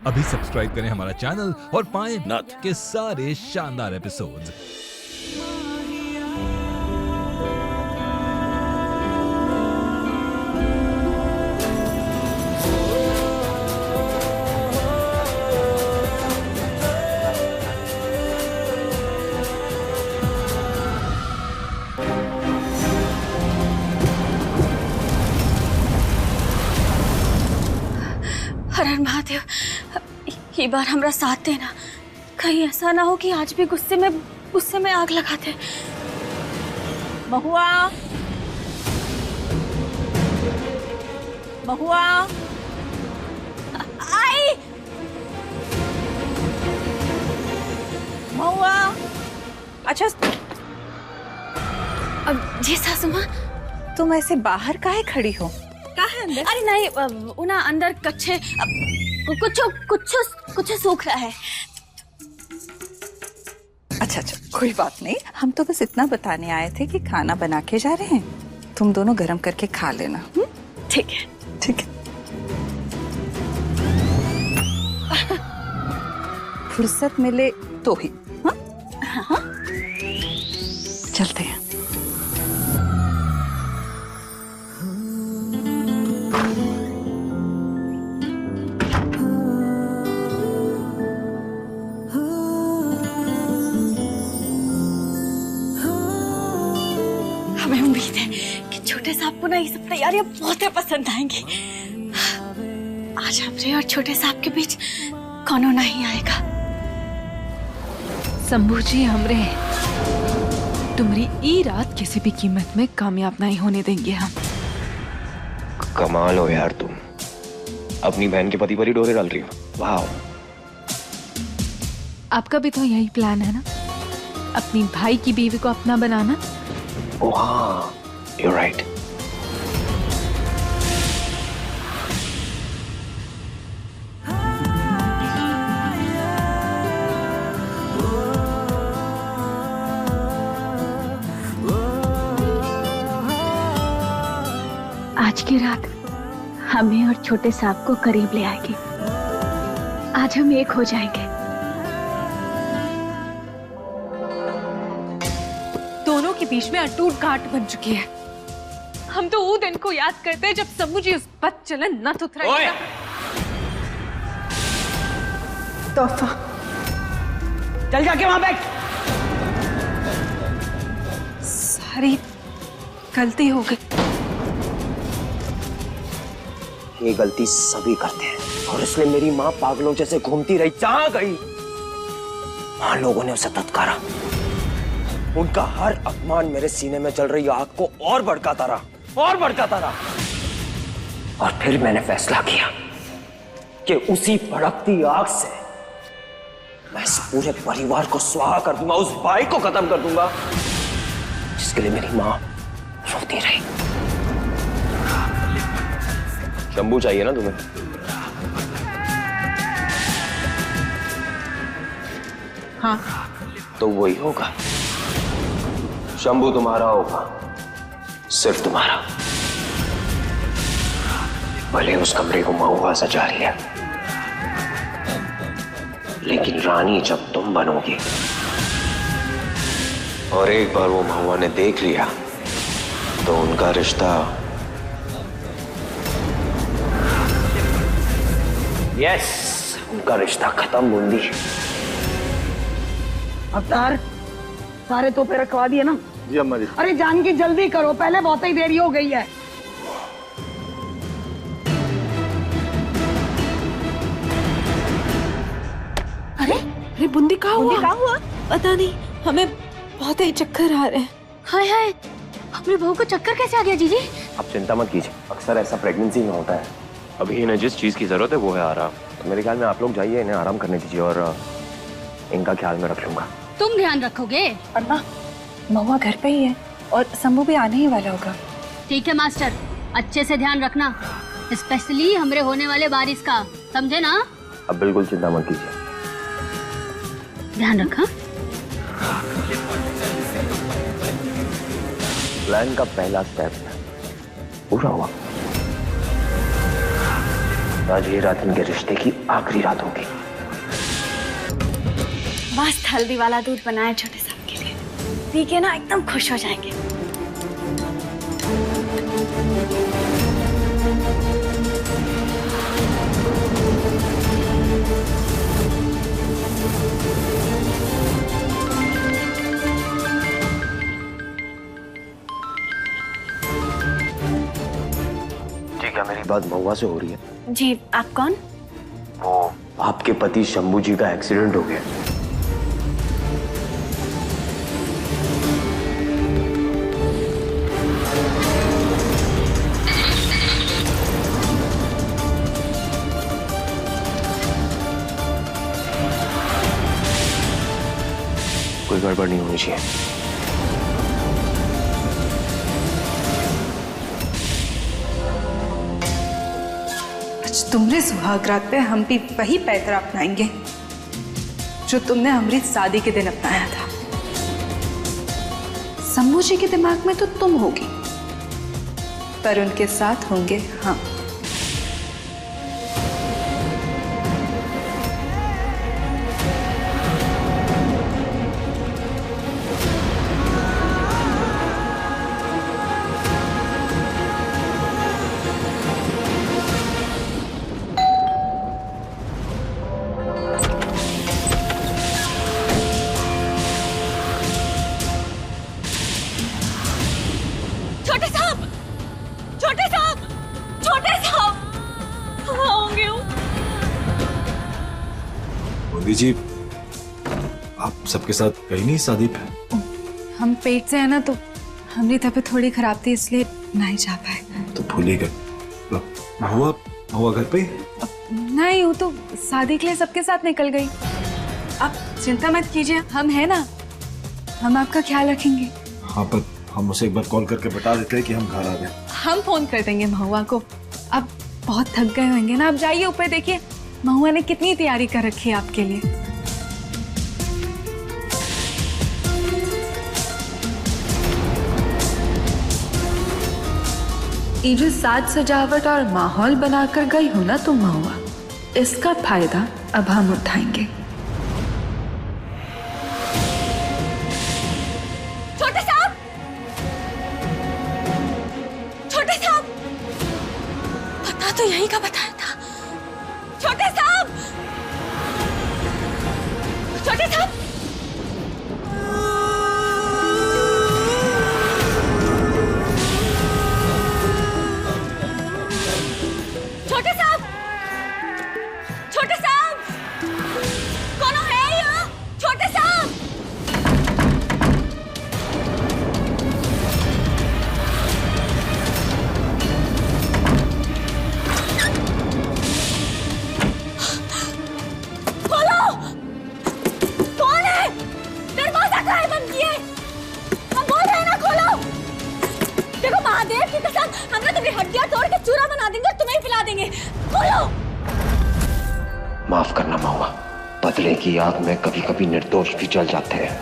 अभी सब्सक्राइब करें हमारा चैनल और पाएं नथ के सारे शानदार एपिसोड्स। हर हर महादेव, ये बार हमरा साथ देना। कहीं ऐसा ना हो कि आज भी गुस्से में आग लगा दे। महुआ, महुआ, आई महुआ। अच्छा अब जी सासू माँ, तुम ऐसे बाहर काहे खड़ी हो? कहाँ है अंदर? अरे नहीं, उना अंदर कच्चे कुछ सूख रहा है। अच्छा अच्छा, कोई बात नहीं। हम तो बस इतना बताने आए थे कि खाना बना के जा रहे हैं, तुम दोनों गरम करके खा लेना। ठीक है। ठीक है। फुर्सत मिले तो ही। हाँ? चलते हैं। हमें उम्मीद है कि छोटे साहब को ना ये सब तैयारियां बहुत पसंद आएंगी। आज हमरे और छोटे साहब के बीच कौनो नहीं आएगा। शंभू जी, हमरे तुम्हारी ई रात किसी भी कीमत में कामयाब नहीं होने देंगे हम। कमाल हो यार तुम, अपनी बहन के पति पर ही डोरे डाल रही हो। वाह। आपका भी तो यही प्लान है ना, अपनी भाई की बीवी को अपना बनाना। ओह हाँ, you're right. आज की रात हमें और छोटे साहब को करीब ले आएगी। आज हम एक हो जाएंगे। दोनों के बीच में अटूट गांठ बन चुकी है। हम तो वो दिन को याद करते हैं जब शंभू जी उस बदचलन नथ उतराई। तोहफा, चल जाके वहां बैठ। सारी गलती हो गई। ये गलती सभी करते हैं और इसलिए मेरी माँ पागलों जैसे घूमती रही। जहां गई वहां लोगों ने उसे धत्कारा। उनका हर अपमान मेरे सीने में चल रही आग को और भड़काता रहा। और फिर मैंने फैसला किया कि उसी भड़कती आग से मैं इस पूरे परिवार को स्वाहा कर दूंगा, उस भाई को खत्म कर दूंगा जिसके लिए मेरी माँ रोती रही। शंभू चाहिए ना तुम्हें? हाँ। तो वही होगा। शंभू तुम्हारा होगा, सिर्फ तुम्हारा। भले उस कमरे को महुआ सजा रही है, लेकिन रानी जब तुम बनोगी और एक बार वो महुआ ने देख लिया तो उनका रिश्ता उनका रिश्ता खत्म। बूंदी, अवतार, सारे तोपे रखवा दिए ना? जी अम्मा जी। अरे जान की जल्दी करो, पहले बहुत ही देरी हो गई है। अरे बूंदी कहाँ हुआ? पता नहीं, हमें बहुत ही चक्कर आ रहे हैं। हाय हाय, अपनी बहू को चक्कर कैसे आ गया जीजी? अब चिंता मत कीजिए, अक्सर ऐसा प्रेगनेंसी में होता है। अभी इन्हें जिस चीज की जरूरत है वो है आराम। तो मेरे ख्याल में आप लोग जाइए, इन्हें आराम करने दीजिए और इनका ख्याल में रख लूंगा। तुम ध्यान रखोगे? अन्ना, महुआ घर पे ही है और शंभू भी आने ही वाला होगा। ठीक है मास्टर, अच्छे से ध्यान रखना, स्पेशली हमरे होने वाले बारिश का, समझे ना? अब बिल्कुल चिंता मत कीजिए। ध्यान रखा। प्लान का पहला स्टेप पूरा हुआ। आज ये रात इनके रिश्ते की आखिरी रात होगी। मस्त हल्दी वाला दूध बनाया छोटे साहब के लिए, पी के ना एकदम खुश हो जाएंगे। जी, क्या मेरी बात महुआ से हो रही है? जी, आप कौन? वो आपके पति शंभू जी का एक्सीडेंट हो गया। कोई गड़बड़ नहीं होनी चाहिए। आज तुम्हारे सुहाग रात पे हम भी वही पैतरा अपनाएंगे जो तुमने हमारी शादी के दिन अपनाया था। शंभू जी के दिमाग में तो तुम होगी, पर उनके साथ होंगे हम। छोटे साहब, छोटे साहब, छोटे साहब, होंगे हूँ। मोदी जी, आप सबके साथ गई नहीं शादी पे? हम पेट से है ना, तो हमारी तबीयत थोड़ी खराब थी, इसलिए नहीं जा पाए। तो भूल ही गए। महुआ घर पे? नहीं, वो तो शादी के लिए सबके साथ निकल गई। आप चिंता मत कीजिए, हम है ना, हम आपका ख्याल रखेंगे। हाँ, पर हम उसे एक बार कॉल करके बता देते हैं कि हम घर आ गए। हम फोन कर देंगे महुआ को। अब बहुत थक गए होंगे ना, आप जाइए ऊपर, देखिए महुआ ने कितनी तैयारी कर रखी है आपके लिए। ये जो साज सजावट और माहौल बनाकर गई हो ना तुम महुआ, इसका फायदा अब हम उठाएंगे। छोटे साहब, छोटे साहब, पता तो यही का बताया था। छोटे साहब, छोटे साहब, छोटे साहब, छोटे साहब, कौन है यहाँ? छोटे साहब, खोलो! कौन है? दरवाजा काहे बंद किए? हम बोल रहे हैं ना, खोलो! देखो, महादेव की कसम, हम ना तुम्हारी हड्डियां तोड़ के चूरा बना देंगे और तुम्हें पिला देंगे। खोलो! माफ करना महुआ, बदले की आग में कभी कभी निर्दोष भी जल जाते हैं।